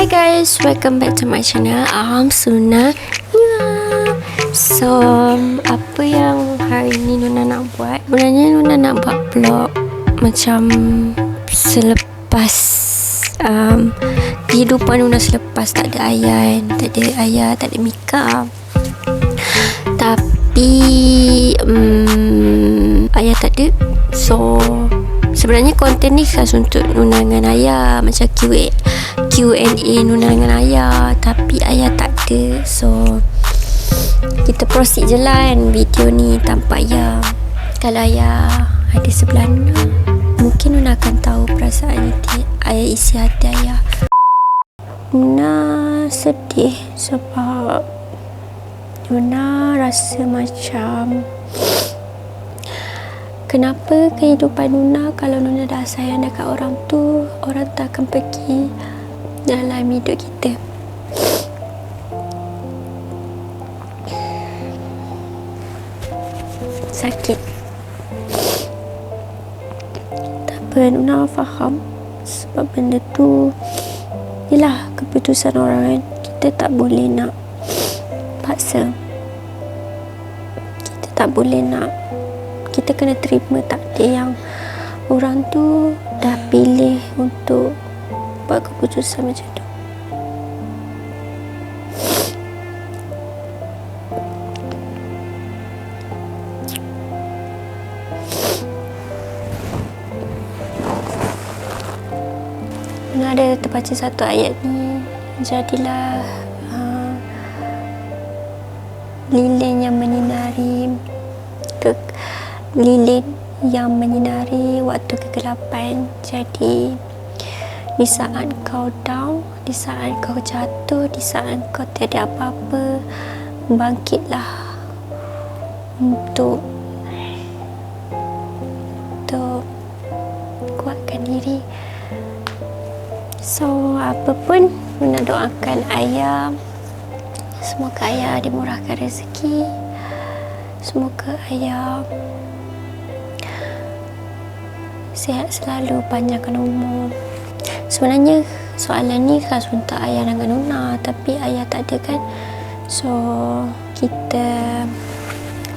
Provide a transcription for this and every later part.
Hi guys, welcome back to my channel. I'm Suna. So, apa yang hari ni Nuna nak buat? Sebenarnya Nuna nak buat vlog macam selepas kehidupan Nuna selepas tak ada ayah kan. Tak ada ayah, tak ada Mika. Tapi ayah tak ada. So, sebenarnya konten ni khas untuk Nuna dengan ayah, macam Q&A Nuna dengan ayah. Tapi ayah tak ada. So kita proceed je lah kan video ni tanpa ayah. Kalau ayah ada sebelah Nuna, mungkin Nuna akan tahu perasaan ayah, isi hati ayah. Nuna sedih sebab Nuna rasa macam kenapa kehidupan Nuna kalau Nuna dah sayang dekat orang tu, orang tak akan pergi dalam hidup kita. Sakit. Tapi Nuna faham sebab benda tu yelah keputusan orang kan. Kita tak boleh nak paksa. Kita tak boleh nak, kita kena terima takdir yang orang tu dah pilih untuk buat keputusan macam tu. Nuna ada terbaca satu ayat ni, jadilah lilin yang menyinari lilin yang menyinari waktu kegelapan. Jadi di saat kau down, di saat kau jatuh, di saat kau tiada apa-apa, bangkitlah untuk kuatkan diri. So apa pun Nuna doakan ayah, semoga ayah dimurahkan rezeki, semoga ayah sihat selalu, panjangkan umur. Sebenarnya soalan ni khas untuk ayah dengan Nuna, tapi ayah tak ada kan. So kita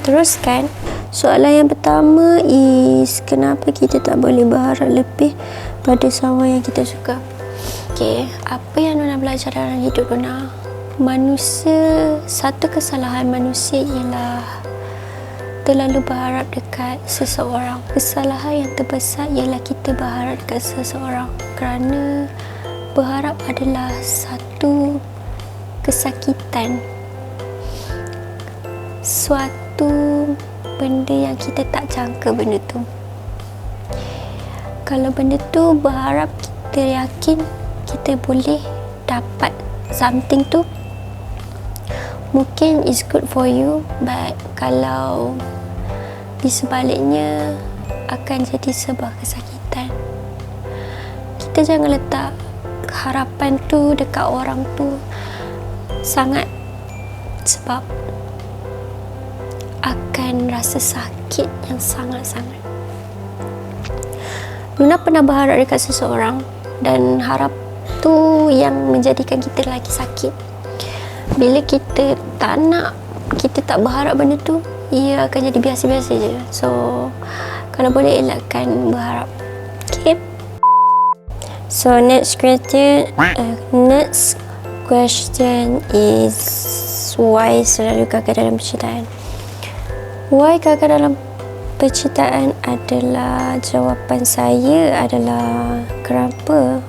teruskan. Soalan yang pertama is, kenapa kita tak boleh berharap lebih pada seorang yang kita suka? Okay, apa yang Nuna belajar dalam hidup Nuna? Manusia, satu kesalahan manusia ialah terlalu berharap dekat seseorang. Kesalahan yang terbesar ialah kita berharap dekat seseorang, kerana berharap adalah satu kesakitan, suatu benda yang kita tak jangka benda tu. Kalau benda tu berharap, kita yakin kita boleh dapat something tu, mungkin is good for you, but kalau di sebaliknya akan jadi sebuah kesakitan. Kita jangan letak harapan tu dekat orang tu sangat, sebab akan rasa sakit yang sangat-sangat. Nuna pernah berharap dekat seseorang dan harap tu yang menjadikan kita lagi sakit. Bila kita tak nak, kita tak berharap benda tu, ia akan jadi biasa-biasa je. So kalau boleh elakkan berharap. Okay. So next question is, why selalu gagal dalam percintaan? Why gagal dalam percintaan adalah, jawapan saya adalah kenapa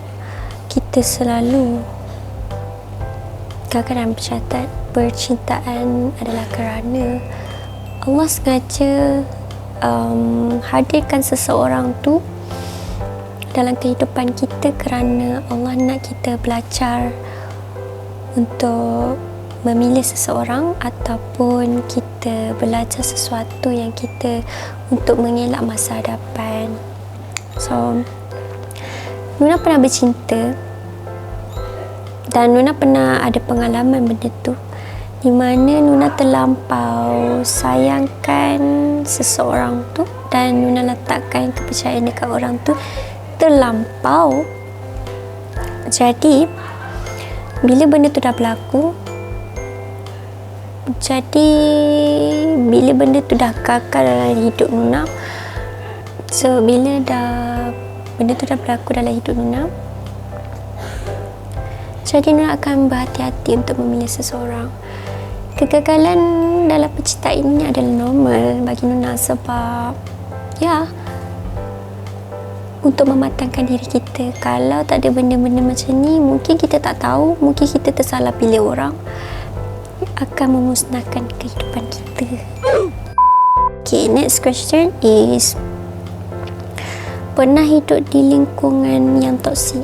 kita selalu gagal dalam percintaan adalah kerana Allah sengaja hadirkan seseorang tu dalam kehidupan kita, kerana Allah nak kita belajar untuk memilih seseorang, ataupun kita belajar sesuatu yang kita untuk mengelak masa hadapan. So Nuna pernah bercinta dan Nuna pernah ada pengalaman benda tu, di mana Nuna terlampau sayangkan seseorang tu dan Nuna letakkan kepercayaan dekat orang tu terlampau. Jadi bila benda tu dah berlaku, jadi bila benda tu dah kakak dalam hidup Nuna, so bila benda tu dah berlaku dalam hidup Nuna, jadi Nuna akan berhati-hati untuk memilih seseorang. Kegagalan dalam percintaan ini adalah normal bagi Nuna, sebab untuk mematangkan diri kita. Kalau tak ada benda-benda macam ni, mungkin kita tak tahu, mungkin kita tersalah pilih orang, akan memusnahkan kehidupan kita. Okay, next question is, pernah hidup di lingkungan yang toksik?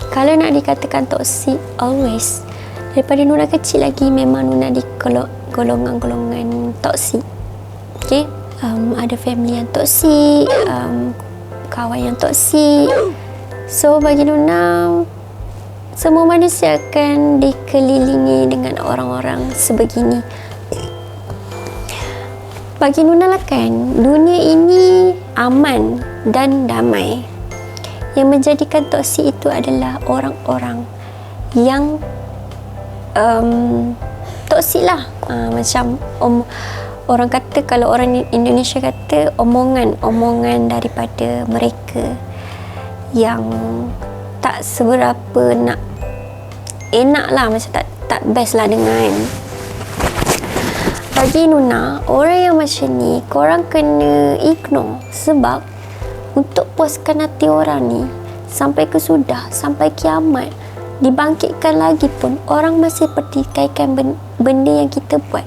Kalau nak dikatakan toksik, always. Daripada Nuna kecil lagi, memang Nuna di golongan-golongan toksik. Okay, ada family yang toksik, kawan yang toksik. So bagi Nuna, semua manusia akan dikelilingi dengan orang-orang sebegini. Bagi Nuna lah kan, dunia ini aman dan damai. Yang menjadikan toksik itu adalah orang-orang yang toksik lah. Macam orang kata, kalau orang Indonesia kata, omongan daripada mereka yang tak seberapa enak lah, macam tak best lah dengan. Bagi Nuna, orang yang macam ni korang kena ignore, sebab untuk puaskan hati orang ni sampai kesudah, sampai kiamat, dibangkitkan lagi pun, orang masih pertikaikan benda yang kita buat.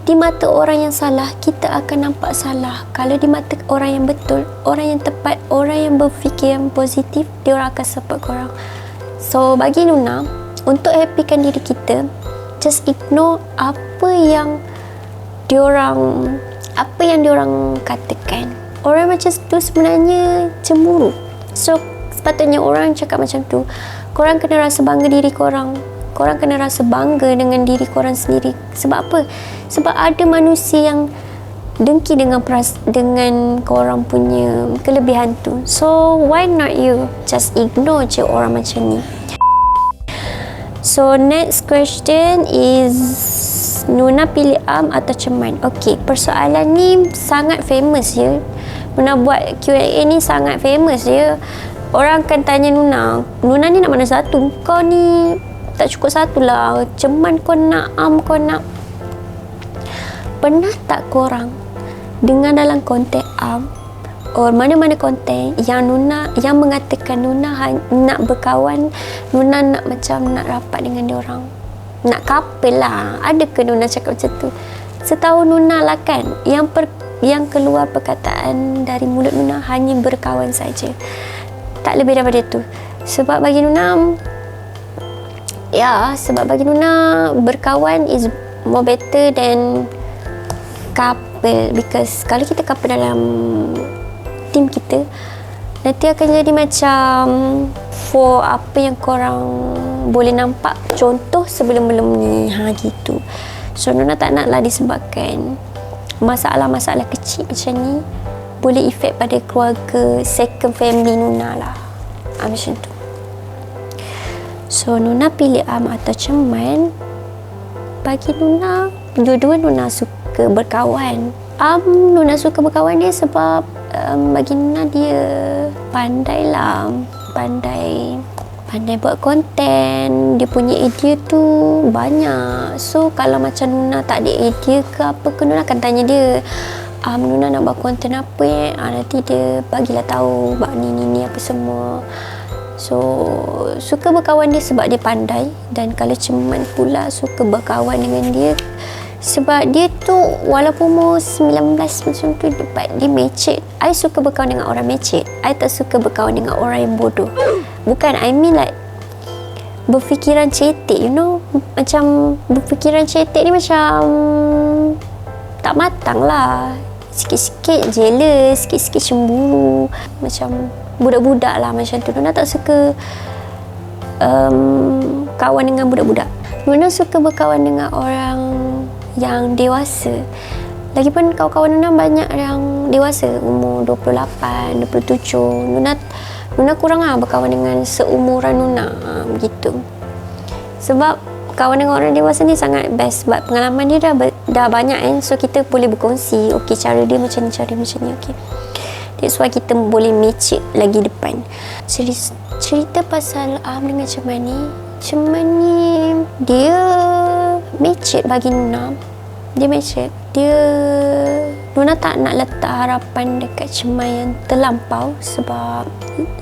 Di mata orang yang salah, kita akan nampak salah. Kalau di mata orang yang betul, orang yang tepat, orang yang berfikir yang positif, dia orang akan support korang. So bagi Nuna, untuk happykan diri kita, just ignore apa yang diorang katakan. Orang macam tu sebenarnya cemburu. So sepatutnya orang cakap macam tu, korang kena rasa bangga diri korang. Korang kena rasa bangga dengan diri korang sendiri. Sebab apa? Sebab ada manusia yang dengki dengan korang punya kelebihan tu. So why not you just ignore je orang macam ni. So next question is, Nuna pilih Am atau Ceman? Okay, persoalan ni sangat famous je. Nuna buat Q&A ni sangat famous je. Orang akan tanya Nuna ni nak mana satu? Kau ni tak cukup satu lah. Ceman kau nak, Am kau nak. Pernah tak korang dengar dalam konten Am, mana-mana konten yang mengatakan Nuna nak berkawan, Nuna nak macam nak rapat dengan diorang, nak couple lah? Ada ke Nuna cakap macam tu? Setahu Nuna lah kan, yang keluar perkataan dari mulut Nuna hanya berkawan saja, tak lebih daripada tu. Sebab bagi Nuna, berkawan is more better than couple. Because kalau kita couple dalam tim kita, nanti akan jadi macam for apa yang korang boleh nampak, contoh sebelum-belum ni, gitu. So Nuna tak nak lah disebabkan masalah-masalah kecil macam ni boleh efek pada keluarga, second family Nuna lah, macam tu. So Nuna pilih Am atau Ceman? Bagi Nuna, dua-dua Nuna suka berkawan. Nuna suka berkawan dia sebab bagi Nuna dia pandai lah, pandai buat konten, dia punya idea tu banyak. So kalau macam Nuna tak ada idea ke apa ke, Nuna akan tanya dia, Nuna nak buat konten apa nanti dia bagilah tahu buat ni apa semua. So suka berkawan dia sebab dia pandai. Dan kalau Ceman pula suka berkawan dengan dia sebab dia tu walaupun umur 19 macam tu, dia mecet. I suka berkawan dengan orang mecet. I tak suka berkawan dengan orang yang bodoh. Bukan, I mean like berfikiran cetek, you know. Macam berfikiran cetek ni macam tak matang lah. Sikit-sikit jealous, sikit-sikit cemburu, macam budak-budak lah macam tu. Nuna tak suka kawan dengan budak-budak. Nuna suka berkawan dengan orang yang dewasa. Lagipun kawan-kawan Nuna banyak yang dewasa, umur 28, 27. Nuna kurang lah berkawan dengan seumuran Nuna, begitu. Sebab kawan dengan orang dewasa ni sangat best sebab pengalaman dia dah banyak kan. So kita boleh berkongsi, okey cara dia macam ni, cara dia macam ni, okey. That's why kita boleh match lagi depan. Cerita pasal dengan Cemani. Cemani dia match bagi Nuna. Dia match. Nuna tak nak letak harapan dekat Cemai yang terlampau sebab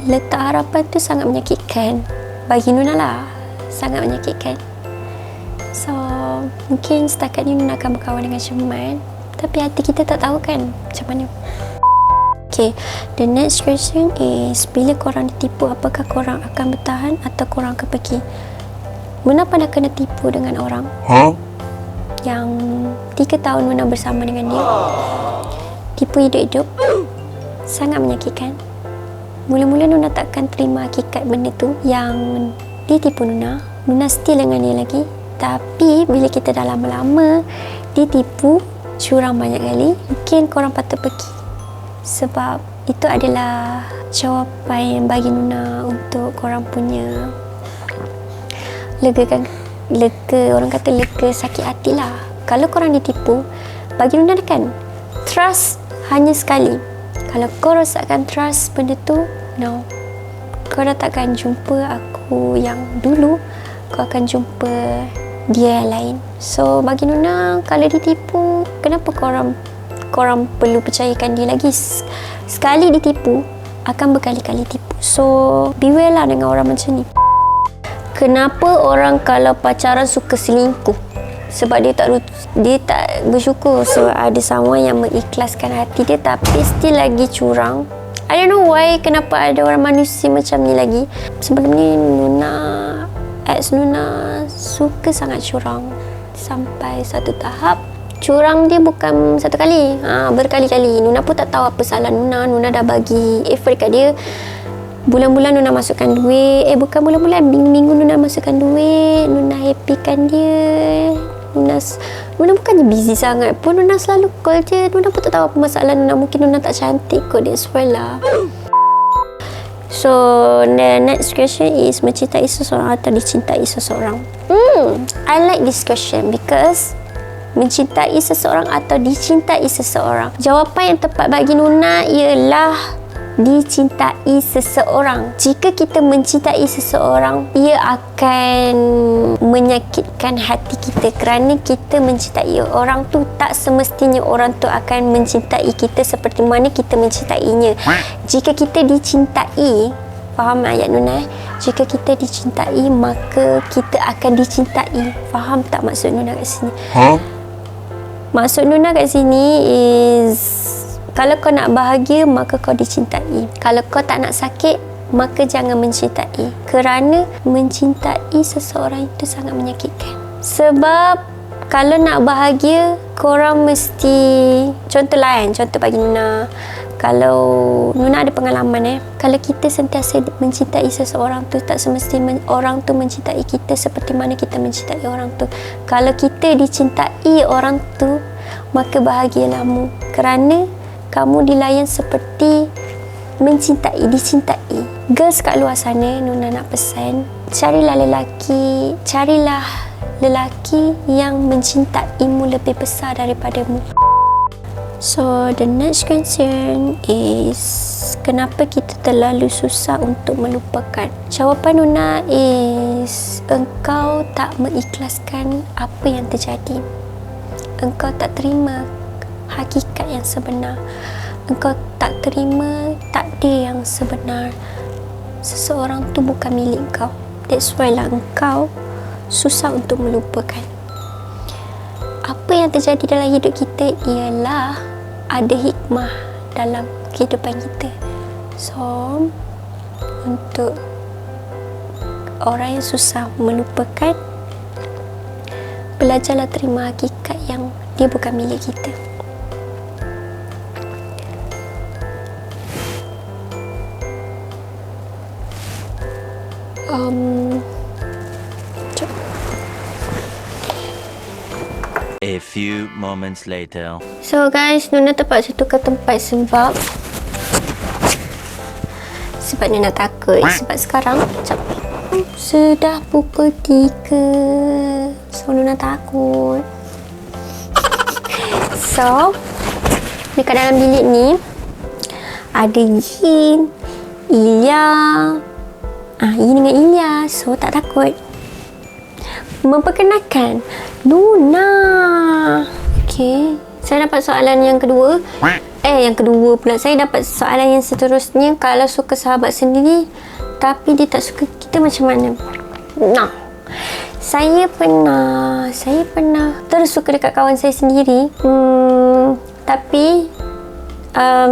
letak harapan tu sangat menyakitkan. Bagi Nuna lah, sangat menyakitkan. So, mungkin setakat ni Nuna akan berkawan dengan Cemai. Tapi hati kita tak tahu kan macam mana. Okay, the next question is, bila korang ditipu, apakah korang akan bertahan atau korang akan pergi? Nuna pernah kena tipu dengan orang yang 3 tahun Nuna bersama dengan dia. Tipu hidup-hidup. Sangat menyakitkan. Mula-mula Nuna takkan terima hakikat benda tu yang dia tipu Nuna. Nuna still dengan dia lagi. Tapi bila kita dah lama-lama ditipu, curang banyak kali, mungkin korang patut pergi. Sebab itu adalah jawapan yang bagi Nuna untuk korang punya orang kata lega sakit hati lah. Kalau korang ditipu, bagi Nuna kan trust hanya sekali. Kalau kau rosakkan trust benda tu, no, kau dah takkan jumpa aku yang dulu, kau akan jumpa dia yang lain. So bagi Nuna, kalau ditipu, kenapa korang perlu percayakan dia lagi? Sekali ditipu, akan berkali-kali tipu. So beware lah dengan orang macam ni. Kenapa orang kalau pacaran suka selingkuh? Sebab dia tak bersyukur. So ada someone yang mengikhlaskan hati dia tapi still lagi curang. I don't know why, kenapa ada orang manusia macam ni lagi. Sebelum ni ex Nuna suka sangat curang. Sampai satu tahap curang dia bukan satu kali, berkali-kali. Nuna pun tak tahu apa salah Nuna. Nuna dah bagi effort kat dia. Bulan-bulan Nuna masukkan duit. Bukan bulan-bulan, minggu-minggu Nuna masukkan duit. Nuna happykan dia. Nuna bukannya busy sangat pun. Nuna selalu call je. Nuna pun tak tahu apa masalah Nuna. Mungkin Nuna tak cantik kot, that's why lah. So the next question is, mencintai seseorang atau dicintai seseorang? I like this question because mencintai seseorang atau dicintai seseorang, jawapan yang tepat bagi Nuna ialah dicintai seseorang. Jika kita mencintai seseorang, ia akan menyakitkan hati kita kerana kita mencintai orang tu tak semestinya orang tu akan mencintai kita seperti mana kita mencintainya. Jika kita dicintai, faham ayat Nuna? Jika kita dicintai, maka kita akan dicintai. Faham tak maksud Nuna kat sini? Maksud Nuna kat sini is, kalau kau nak bahagia, maka kau dicintai. Kalau kau tak nak sakit, maka jangan mencintai. Kerana mencintai seseorang itu sangat menyakitkan. Sebab kalau nak bahagia, korang mesti, contoh bagi Nuna. Kalau Nuna ada pengalaman kalau kita sentiasa mencintai seseorang tu, tak semestinya orang tu mencintai kita seperti mana kita mencintai orang tu. Kalau kita dicintai orang tu, maka bahagialah kerana kamu dilayan seperti mencintai, dicintai. Girls kat luar sana, Nuna nak pesan, carilah lelaki yang mencintaimu lebih besar daripadamu. So the next question is, kenapa kita terlalu susah untuk melupakan? Jawapan Nuna is, engkau tak mengikhlaskan apa yang terjadi. Engkau tak terima hakikat yang sebenar. Engkau tak terima takdir yang sebenar. Seseorang tu bukan milik kau. That's why lah engkau susah untuk melupakan. Apa yang terjadi dalam hidup kita ialah ada hikmah dalam kehidupan kita. So, untuk orang yang susah melupakan, belajarlah terima hakikat yang dia bukan milik kita. A few moments later. So guys, Nuna terpaksa tukar tempat Sebab Nuna takut. Sebab sekarang sudah pukul 3. So Nuna takut. So dekat dalam bilik ni ada Yin, Ilya. Yin dengan Ilya. So tak takut. Memperkenalkan Nuna. Okay, saya dapat soalan yang kedua. Yang kedua pula. Saya dapat soalan yang seterusnya. Kalau suka sahabat sendiri tapi dia tak suka kita, macam mana? Nah, saya pernah terus suka dekat kawan saya sendiri. Tapi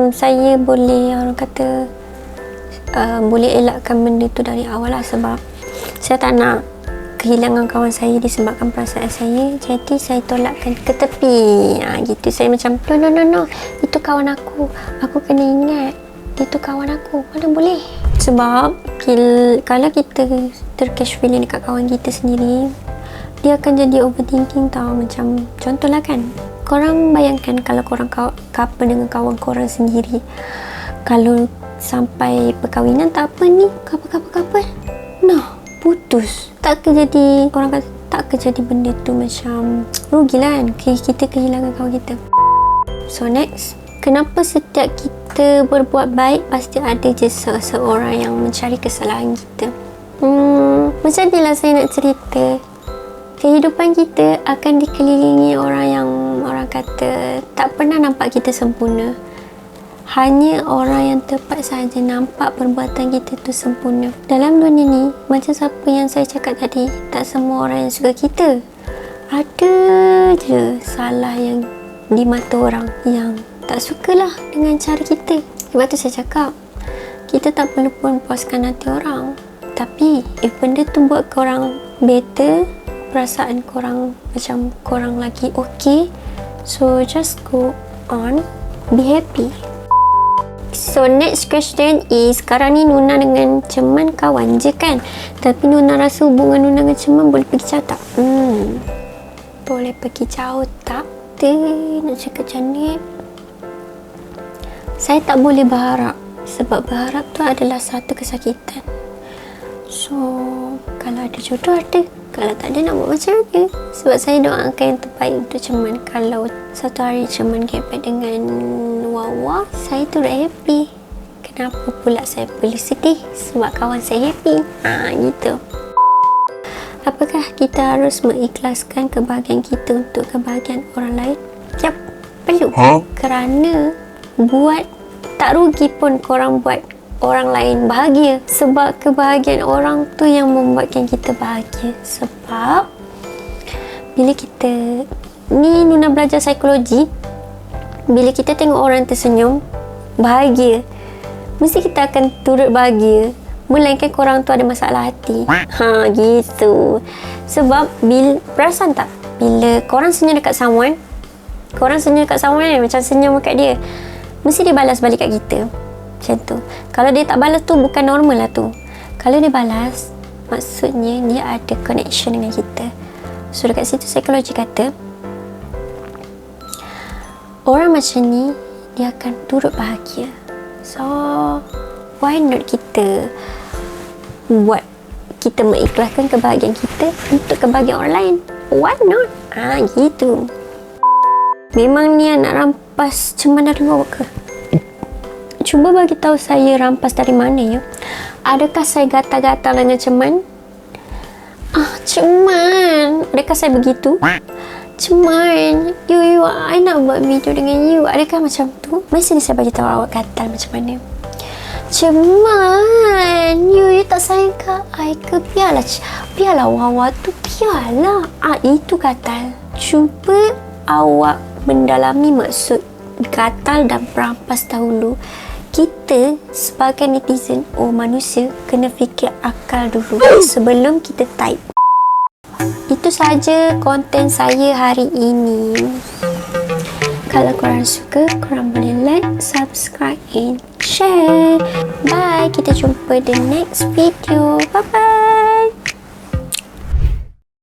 saya boleh, orang kata, boleh elakkan benda tu dari awal lah. Sebab saya tak nak kehilangan kawan saya disebabkan perasaan saya. Jadi saya tolakkan ke tepi. Gitu. Saya macam no, itu kawan aku kena ingat itu kawan aku, mana boleh. Sebab kalau kita tercatch feeling dekat kawan kita sendiri, dia akan jadi overthinking tau. Macam contohlah kan, korang bayangkan kalau korang couple dengan kawan korang sendiri, kalau sampai perkahwinan tak apa ni, couple nah putus, tak jadi, orang kata tak jadi benda tu macam rugilah kan, kita kehilangan kawan kita. So next, kenapa setiap kita berbuat baik pasti ada je seseorang yang mencari kesalahan kita? Macam ni lah saya nak cerita. Kehidupan kita akan dikelilingi orang yang orang kata tak pernah nampak kita sempurna. Hanya orang yang tepat sahaja nampak perbuatan kita tu sempurna. Dalam dunia ni, macam siapa yang saya cakap tadi, tak semua orang yang suka kita. Ada je salah yang di mata orang yang tak sukalah dengan cara kita. Sebab tu saya cakap, kita tak perlu pun puaskan hati orang. Tapi if benda tu buat korang better, perasaan korang macam korang lagi okay, so just go on, be happy. So next question is, sekarang ni Nuna dengan Ceman kawan je kan? Tapi Nuna rasa hubungan Nuna dengan Ceman boleh pergi jauh tak? Boleh pergi jauh tak? Nak cakap macam ni, saya tak boleh berharap. Sebab berharap tu adalah satu kesakitan. So kalau ada jodoh ada, kalau tak ada nak buat macam mana? Sebab saya doakan yang terbaik untuk Ceman. Kalau satu hari Ceman kepet dengan Wawa, saya turut happy. Kenapa pula saya perlu sedih? Sebab kawan saya happy. Gitu. Apakah kita harus mengikhlaskan kebahagiaan kita untuk kebahagiaan orang lain? Yap, perlu. Kerana buat tak rugi pun korang buat orang lain bahagia. Sebab kebahagiaan orang tu yang membuatkan kita bahagia. Sebab bila kita ni, Nuna belajar psikologi, bila kita tengok orang tersenyum bahagia, mesti kita akan turut bahagia. Melainkan korang tu ada masalah hati. Gitu. Sebab perasan tak, bila korang senyum dekat someone, macam senyum dekat dia, mesti dia balas balik kat kita. Macam tu. Kalau dia tak balas tu bukan normal lah tu. Kalau dia balas, maksudnya dia ada connection dengan kita. So dekat situ psikologi kata, orang macam ni dia akan turut bahagia. So why not kita mengikhlaskan kebahagiaan kita untuk kebahagiaan orang lain? Why not? Gitu. Memang ni nak rampas Ceman dari bawah ke? Cuba bagi tahu saya rampas dari mana ya? Adakah saya gatal-gatal dengan Ceman? Ceman, adakah saya begitu? Ceman, you, I nak buat video dengan you. Adakah macam tu? Mesti saya bagi tahu awak gatal macam mana. Ceman, you tak sayang ke I ke? Biarlah Wawa tu, biarlah. Itu gatal. Cuba awak mendalami maksud gatal dan berampas dahulu. Kita sebagai netizen, manusia, kena fikir akal dulu sebelum kita type. Itu saja konten saya hari ini. Kalau korang suka, korang boleh like, subscribe and share. Bye, kita jumpa the next video. Bye bye.